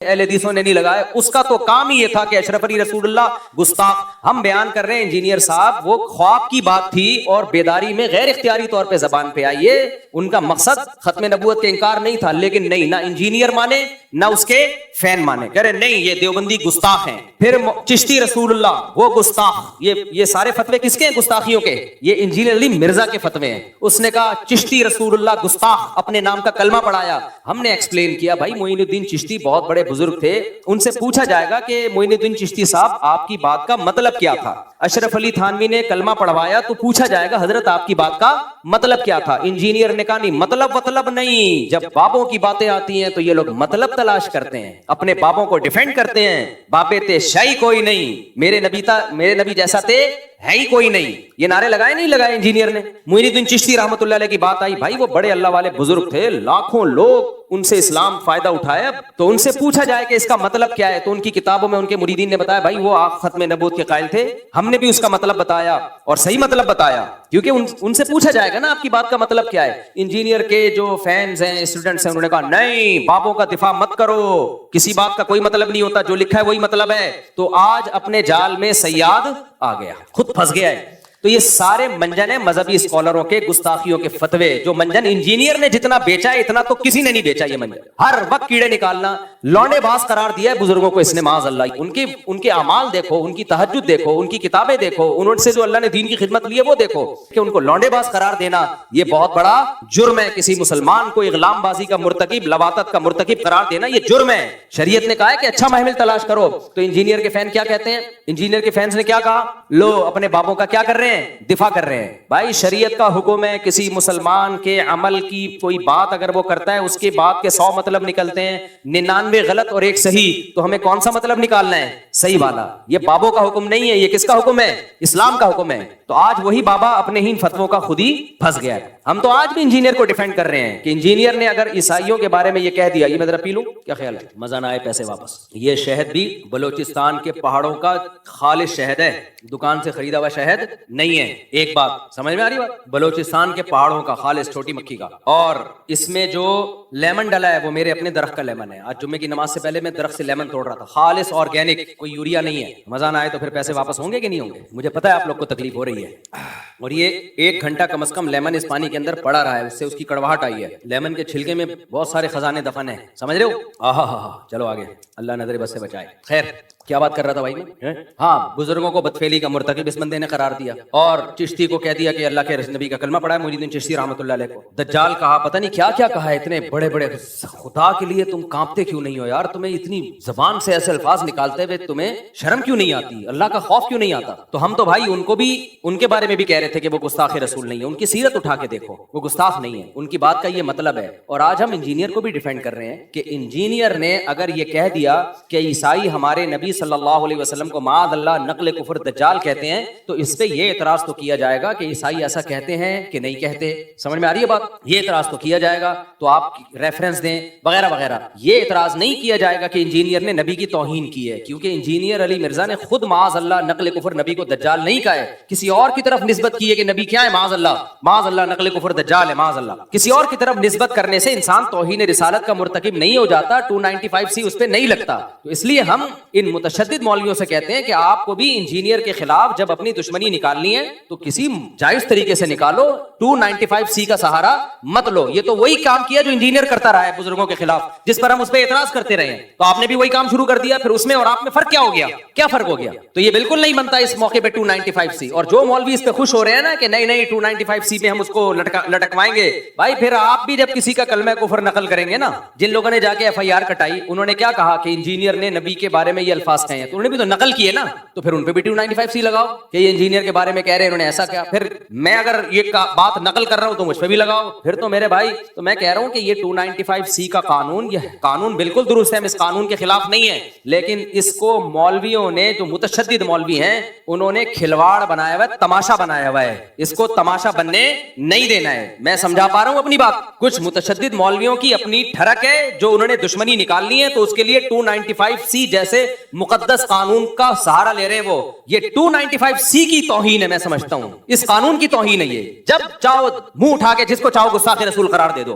اہل حدیثوں نے نہیں لگائے، اس کا تو کام ہی یہ تھا کہ اشرف علی رسول اللہ گستاخ. ہم بیان کر رہے ہیں انجینئر صاحب، وہ خواب کی بات تھی اور بیداری میں غیر اختیاری طور پہ زبان پہ آئی. یہ ان کا مقصد ختم نبوت کے انکار نہیں تھا، لیکن نہیں، نہ انجینئر مانے نہ اس کے فین مانے، کہہ رہے نہیں یہ دیوبندی گستاخ ہیں. پھر چشتی رسول اللہ وہ گستاخ. یہ سارے فتوے کس کے ہیں گستاخیوں کے؟ یہ انجینئر علی مرزا کے فتوے ہیں. اس نے کہا چشتی رسول اللہ گستاخ، اپنے نام کا کلمہ پڑھایا. ہم نے ایکسپلین کیا بھائی معین الدین چشتی بہت بڑے بزرگ تھے، ان سے پوچھا جائے گا کہ معین الدین چشتی صاحب آپ کی بات کا مطلب کیا تھا. اشرف علی تھانوی نے کلمہ پڑھوایا تو پوچھا جائے گا حضرت آپ کی بات کا مطلب کیا تھا. انجینئر نے کہا نہیں مطلب نہیں، جب بابوں کی باتیں آتی ہیں تو یہ لوگ مطلب تلاش کرتے ہیں، اپنے بابوں کو ڈیفینڈ کرتے ہیں. بابے تے شاہی کوئی نہیں، میرے نبی جیسا تے ہے ہی کوئی نہیں. یہ نعرے لگائے نہیں لگائے انجینئر نے. معین الدین چشتی رحمۃ اللہ علیہ کی بات آئی، بھائی وہ بڑے اللہ والے بزرگ تھے، لاکھوں لوگ ان سے اسلام فائدہ اٹھایا، تو ان سے پوچھا جائے کہ اس کا مطلب کیا ہے. تو ان کی کتابوں میں ان کے مریدین نے بتایا بھائی وہ آپ ختم نبوت کے قائل تھے، ہم نے بھی اس کا مطلب بتایا اور صحیح مطلب بتایا، کیونکہ ان سے پوچھا جائے گا نا آپ کی بات کا مطلب کیا ہے. انجینئر کے جو فینز ہیں، اسٹوڈنٹس ہیں، انہوں نے کہا نہیں بابوں کا دفاع مت کرو، کسی بات کا کوئی مطلب نہیں ہوتا، جو لکھا ہے وہی مطلب ہے. تو آج اپنے جال میں سیاد آ گیا، خود پھنس گیا ہے. تو یہ سارے منجن ہیں مذہبی اسکالروں کے گستاخیوں کے فتوے. جو منجن انجینئر نے جتنا بیچا ہے اتنا تو کسی نے نہیں بیچا. یہ منجن ہر وقت کیڑے نکالنا، لونڈے باز قرار دیا ہے بزرگوں کو اس نے معاذ اللہ. ان کے اعمال دیکھو، ان کی تہجد دیکھو، ان کی کتابیں دیکھو، انہوں سے جو اللہ نے دین کی خدمت لی ہے وہ دیکھو، کہ ان کو لونڈے باز قرار دینا یہ بہت بڑا جرم ہے. کسی مسلمان کو اغلام بازی کا مرتکب، لواطت کا مرتکب قرار دینا یہ جرم ہے. شریعت نے کہا ہے کہ اچھا محمل تلاش کرو. تو انجینئر کے فین کیا کہتے ہیں؟ انجینئر کے فینس نے کیا کہا؟ لو اپنے بابوں کا کیا کر رہے ہیں؟ دفاع کر رہے ہیں. بھائی شریعت کا حکم ہے کسی مسلمان کے عمل کی کوئی بات اگر وہ کرتا ہے اس کے بعد کے 100 مطلب نکلتے ہیں، 99 غلط اور 1 صحیح، تو ہمیں کون سا مطلب نکالنا ہے؟ صحیح والا. یہ بابوں کا حکم نہیں ہے، یہ کس کا حکم ہے؟ اسلام کا حکم ہے. تو آج وہی بابا اپنے ہی فتووں کا خود ہی پھنس گیا ہے. ہم تو آج بھی انجینئر کو ڈیفینڈ کر رہے ہیں کہ انجینئر نے اگر عیسائیوں کے بارے میں یہ کہہ دیا، یہ میں ذرا پی لوں کیا خیال ہے؟ مزہ نہ آئے پیسے واپس. یہ شہد بھی بلوچستان کے پہاڑوں کا خالص شہد ہے، دکان سے خریدا ہوا شہد نہیں ہے. ایک بات سمجھ میں آ رہی بات؟ بلوچستان کے پہاڑوں کا خالص چھوٹی مکھی کا. اور اس میں جو لیمن ڈلا ہے وہ میرے اپنے درخت کا لیمن ہے. آج جمعے کی نماز سے پہلے میں درخت سے لیمن توڑ رہا تھا، خالص آرگینک، کوئی یوریا نہیں ہے. مزہ نہ آئے تو پھر پیسے واپس ہوں گے کہ نہیں ہوں گے؟ مجھے پتا ہے آپ لوگ کو تکلیف ہو رہی ہے. اور یہ 1 گھنٹہ کم از کم لیمن اس پانی کے اندر پڑا رہا ہے، اس سے اس کی کڑواہٹ آئی ہے. لیمن کے چھلکے میں بہت سارے خزانے دفن ہیں، سمجھ رہے ہو؟ چلو آگے، اللہ نظر بس سے بچائے. خیر کیا بات کر رہا تھا بھائی میں؟ ہاں، بزرگوں کو بدفعلی کا مرتکب اس بندے نے قرار دیا، اور چشتی کو کہہ دیا کہ اللہ کے نبی کا کلمہ پڑھا ہے. معین الدین چشتی رحمۃ اللہ علیہ کو دجال کہا، پتہ نہیں کیا کیا کہا ہے. اتنے بڑے بڑے، خدا کے لیے تم کانپتے کیوں نہیں ہو یار؟ تمہیں اتنی زبان سے ایسے الفاظ نکالتے ہوئے تمہیں شرم کیوں نہیں آتی؟ اللہ کا خوف کیوں نہیں آتا؟ تو ہم تو بھائی ان کو بھی ان کے بارے میں بھی کہہ رہے تھے کہ وہ گستاخ رسول نہیں ہے. ان کی سیرت اٹھا کے دیکھو، وہ گستاخ نہیں ہے، ان کی بات کا یہ مطلب ہے. اور آج ہم انجینئر کو بھی ڈیفینڈ کر رہے ہیں کہ انجینئر نے اگر یہ کہہ دیا کہ عیسائی ہمارے نبی صلی اللہ علیہ وسلم کو معاذ اللہ نقل کفر دجال کہتے ہیں، تو اس پہ یہ اعتراض تو کیا جائے گا کہ عیسائی ایسا کہتے ہیں کہ نہیں کہتے. سمجھ میں آ رہی ہے بات؟ یہ اعتراض تو کیا جائے گا، تو آپ ریفرنس دیں وغیرہ وغیرہ. یہ اعتراض نہیں کیا جائے گا کہ انجینئر نے نبی کی توہین کی ہے، کیونکہ انجینئر علی مرزا نے خود معاذ اللہ نقل کفر نبی کو دجال نہیں کہا ہے، کسی اور کی طرف نسبت کی ہے کہ نبی کیا ہے؟ معاذ اللہ نقل کفر دجال ہے. معاذ اللہ کسی اور کی طرف نسبت کرنے سے انسان توہین رسالت کا مرتکب نہیں ہو جاتا، 295C اس پہ نہیں لگتا. تو اس لیے ہم ان متشدد مولویوں سے کہتے ہیں کہ آپ کو بھی انجینئر کے خلاف جب اپنی دشمنی نکالنی ہے تو کسی جائز طریقے سے نکالو، 295C کا سہارا مت لو. یہ تو وہی کام کیا جو انجینئر کرتا رہا ہے بزرگوں کے خلاف، جس پر ہم اس پہ اعتراض کرتے رہے ہیں. تو آپ نے بھی وہی کام شروع کر دیا، پھر اس میں اور آپ میں فرق کیا ہو گیا؟ کیا فرق ہو گیا؟ تو یہ بالکل نہیں بنتا اس موقع پہ 295C. اور جو مولوی اس پہ خوش ہو رہے ہیں نا کہ نہیں 295C پہ ہم اس کو لٹکوائیں گے، بھائی پھر آپ بھی جب کسی کا کلمہ کفر نقل کریں گے نا، جن لوگوں نے جا کے FIR کٹائی، انہوں نے کیا کہا کہ انجینئر نے نبی کے بارے میں یہ الفاظ کہے ہیں، تو انہوں نے بھی تو نقل کیے نا، تو پھر ان پہ بھی 295C لگاؤ کہ یہ انجینئر کے بارے میں کہہ رہے ہیں انہوں نے ایسا کیا. پھر میں اگر یہ بات نقل کر رہا ہوں تو مجھ پہ بھی لگاؤ. پھر تو میرے بھائی، تو میں کہہ رہا ہوں کہ یہ 295C کا قانون، یہ قانون بالکل درست ہے، ہم اس قانون کے خلاف نہیں ہے، لیکن اس کو مولویوں نے، جو متشدد مولوی ہیں، انہوں نے کھلواڑ بنایا ہوا ہے، تماشا بنایا ہوا ہے. اس کو تماشا بننے نہیں دینا ہے. میں سمجھا پا رہا ہوں اپنی بات؟ کچھ متشدد مولویوں کی اپنی ٹھڑک ہے، جو انہوں نے دشمنی نکالنی ہے تو اس کے لیے 295C جیسے مقدس قانون کا سہارا لے رہے ہیں. وہ یہ 295C کی توہین ہے، میں سمجھتا ہوں اس قانون کی توہین ہے. یہ جب چاہو منہ اٹھا کے جس کو چاہو گستاخ رسول قرار دے دو.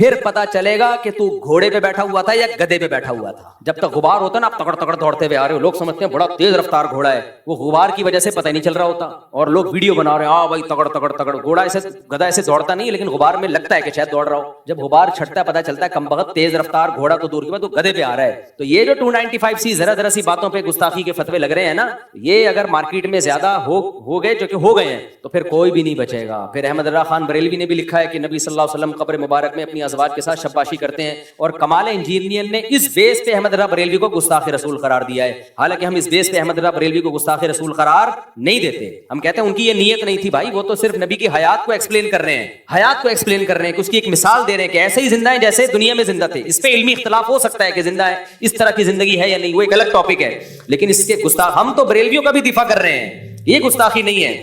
پھر پتا چلے گا کہ تو گھوڑے پہ بیٹھا ہوا تھا یا گدے پہ بیٹھا ہوا تھا. جب تک غبار ہوتا ہے نا آپ تکڑ تکڑ دوڑتے ہوئے آ رہے ہو, لوگ سمجھتے ہیں بڑا تیز رفتار گھوڑا ہے, وہ غبار کی وجہ سے پتہ نہیں چل رہا ہوتا, اور لوگ ویڈیو بنا رہے ہیں بھائی تکڑ تکڑ تکڑ. گھوڑا ایسے گدھا ایسے دوڑتا نہیں ہے, لیکن غبار میں لگتا ہے کہ شاید دوڑ رہا ہو. جب غبار چھٹتا ہے پتہ چلتا ہے کم بخت تیز رفتار گھوڑا تو دور کی بات, تو گدھے پہ آ رہا ہے. تو یہ جو 295C ذرا ذرا سی باتوں پہ گستاخی کے فتوے لگ رہے ہیں نا, یہ اگر مارکیٹ میں زیادہ ہو گئے, جو کہ ہو گئے ہیں, تو پھر کوئی بھی نہیں بچے گا. پھر احمد رضا خان بریلوی نے بھی لکھا ہے کہ نبی صلی اللہ علیہ وسلم قبر مبارک میں اپنی ازواج کے ساتھ شباشی کرتے ہیں, اور کمال انجینئر نے اس بیس پہ احمد رضا بریلوی کو گستاخ رسول قرار دیا ہے. حالانکہ ہم اس بیس پہ احمد رضا بریلوی کو گستاخ رسول قرار نہیں دیتے. ہم کہتے ہیں ان کی یہ نیت نہیں تھی بھائی, وہ تو صرف نبی کی حیات کو ایکسپلین کر رہے ہیں, حیات کو ایکسپلین کر رہے ہیں, کہ اس کی ایک مثال دے رہے ہیں کہ ایسے ہی زندہ ہیں جیسے دنیا میں زندہ تھے. اس پہ علمی اختلاف ہو سکتا ہے کہ زندہ ہے, اس طرح کی زندگی ہے یا نہیں, وہ ایک الگ ٹاپک ہے. لیکن اس کے گستاخ, ہم تو بریلویوں کا بھی دفاع کر رہے ہیں, یہ گستاخی نہیں ہے.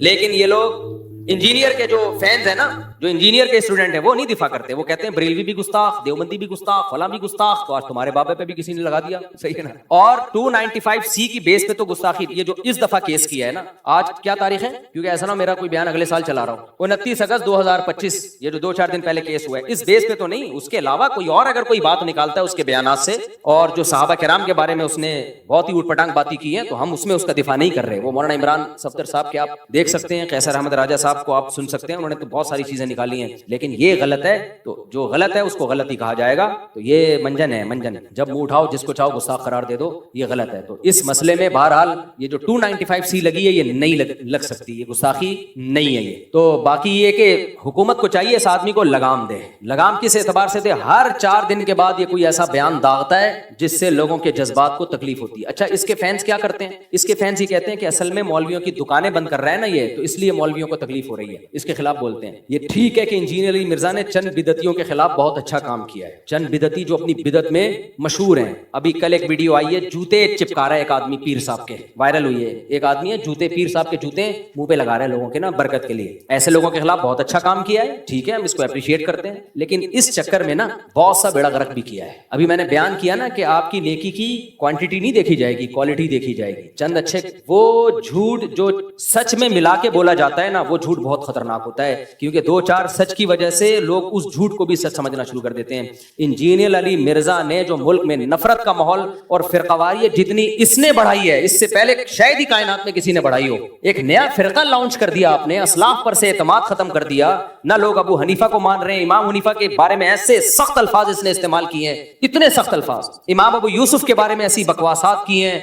لیکن یہ لوگ انجینئر کے جو فینز ہیں نا, جو انجینئر کے اسٹوڈنٹ ہیں, وہ نہیں دفاع کرتے. وہ کہتے ہیں بریلوی بھی گستاخ, دیوبندی بھی گستاخ, فلاں بھی گستاخ. تو آج تمہارے بابے پہ بھی کسی نے لگا دیا, صحیح ہے نا. اور 295C کی بیس پہ تو گستاخی, یہ جو اس دفعہ کیس کیا ہے نا, آج کیا تاریخ ہے, کیونکہ ایسا نہ میرا کوئی بیان اگلے سال چلا رہا ہوں, 29 اگست 2025, یہ جو 2-4 دن پہلے کیس ہوا ہے, اس بیس پہ تو نہیں. اس کے علاوہ کوئی اور اگر کوئی بات نکالتا ہے اس کے بیانات سے, اور جو صحابہ کرام کے بارے میں اس نے بہت ہی اوٹ پٹانگ باتیں کی ہیں, تو ہم اس میں اس کا دفاع نہیں کر رہے. وہ مولانا عمران صفدر صاحب کے آپ دیکھ سکتے ہیں, قیصر احمد راجہ صاحب کو آپ سن سکتے ہیں, انہوں نے تو بہت ساری چیزیں نکالی ہیں. لیکن یہ غلط ہے, تو جو غلط ہے اس کو غلط ہی کہا جائے گا. تو یہ منجن ہے, منجن. جب منہ اٹھاؤ جس کو چاہو گستاخ قرار دے دو, یہ غلط ہے. تو اس مسئلے میں بہرحال یہ جو 295C لگی ہے, یہ نہیں لگ سکتی, یہ گستاخی نہیں ہے یہ. تو باقی یہ کہ حکومت کو چاہیے اس آدمی کو لگام دے. لگام کس اعتبار سے دے؟ ہر 4 دن کے بعد یہ کوئی ایسا بیان داغتا ہے جس سے لوگوں کے جذبات کو تکلیف ہوتی ہے. اچھا, اس کے فینس کیا کرتے ہیں؟ اس کے فینس یہ کہتے ہیں کہ اصل میں مولویوں کی دکانیں بند کر رہا ہے نا یہ, تو اس لیے مولویوں کو تکلیف ہو رہی ہے, اس کے خلاف بولتے ہیں. یہ ٹھیک ہے کہ انجینئر علی مرزا نے چند بدعتیوں کے خلاف بہت اچھا کام کیا ہے. چند بدعتی جو اپنی بدعت میں مشہور ہیں. ابھی کل ایک ویڈیو آئی ہے, جوتے چپکا رہا ہے ایک آدمی پیر صاحب کے, وائرل ہوئی ہے. ایک آدمی ہے جوتے, پیر صاحب کے جوتے منہ پہ لگا رہے ہیں لوگوں کے نا برکت کے لیے. ایسے لوگوں کے خلاف بہت اچھا کام کیا ہے, ٹھیک ہے, ہم اس کو اپریشیٹ کرتے ہیں. لیکن اس چکر میں نا بہت سا بیڑا غرق بھی کیا ہے. ابھی میں نے بیان کیا نا کہ آپ کی نیکی کی کوانٹٹی نہیں دیکھی جائے گی, کوالٹی دیکھی جائے گی. چند اچھے, وہ جھوٹ جو سچ میں ملا کے بولا جاتا ہے نا, وہ جھوٹ بہت خطرناک ہوتا ہے, کیونکہ 2-4 سچ کی وجہ سے لوگ اس جھوٹ کو بھی سچ سمجھنا شروع کر دیتے ہیں. انجینئر علی مرزا نے جو ملک میں نفرت کا ماحول اور فرقواریت جتنی اس نے بڑھائی ہے, اس سے پہلے شاید ہی کائنات میں کسی نے بڑھائی ہو. ایک نیا فرقہ لانچ کر دیا آپ نے, اسلاف پر سے اعتماد ختم کر دیا. نہ لوگ ابو حنیفہ کو مان رہے ہیں, امام حنیفہ کے بارے میں ایسے سخت الفاظ اس نے استعمال کیے ہیں, اتنے سخت الفاظ. امام ابو یوسف کے بارے میں ایسی بکواسات کی ہیں,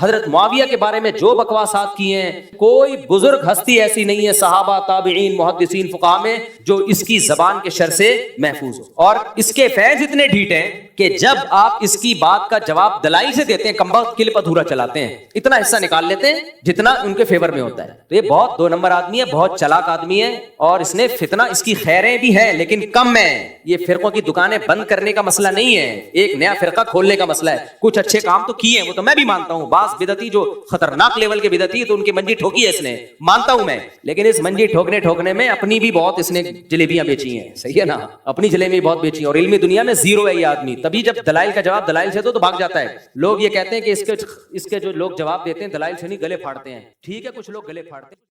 حضرت معاویہ کے بارے میں جو بکواسات کی ہیں. کوئی بزرگ ہستی ایسی نہیں ہے صحابہ, تابعین, محدثین, فقہاء میں جو اس کی زبان کے شر سے محفوظ ہو. اور اس کے فیض اتنے ڈھیٹ ہیں کہ جب آپ اس کی بات کا جواب دلائل سے دیتے ہیں, کمبخت کلپ ادھورا چلاتے ہیں, اتنا حصہ نکال لیتے ہیں جتنا ان کے فیور میں ہوتا ہے. تو یہ بہت 2 نمبر آدمی ہے, بہت چلاک آدمی ہے, اور اس نے فتنہ, اس کی خیریں بھی ہیں لیکن کم ہیں. یہ فرقوں کی دکانیں بند کرنے کا مسئلہ نہیں ہے, ایک نیا فرقہ کھولنے کا مسئلہ ہے. کچھ اچھے کام تو کیے ہیں, وہ تو میں بھی مانتا ہوں. بعض بدعتی جو خطرناک لیول کے بدعتی, تو ان کی منجی ٹھوکی ہے اس نے, مانتا ہوں میں. لیکن اس منجی ٹھوکنے میں اپنی بھی بہت اس نے جلیبیاں بیچی ہیں, صحیح ہے نا, اپنی جلیبی بہت بیچی ہیں. اور علمی دنیا میں زیرو ہے یہ آدمی. تبھی جب دلائل کا جواب دلائل سے دو تو بھاگ جاتا ہے. لوگ یہ کہتے ہیں کہ اس کے جو لوگ جواب دیتے ہیں دلائل سے نہیں, گلے پھاڑتے ہیں. ٹھیک ہے, کچھ لوگ گلے پھاڑتے ہیں.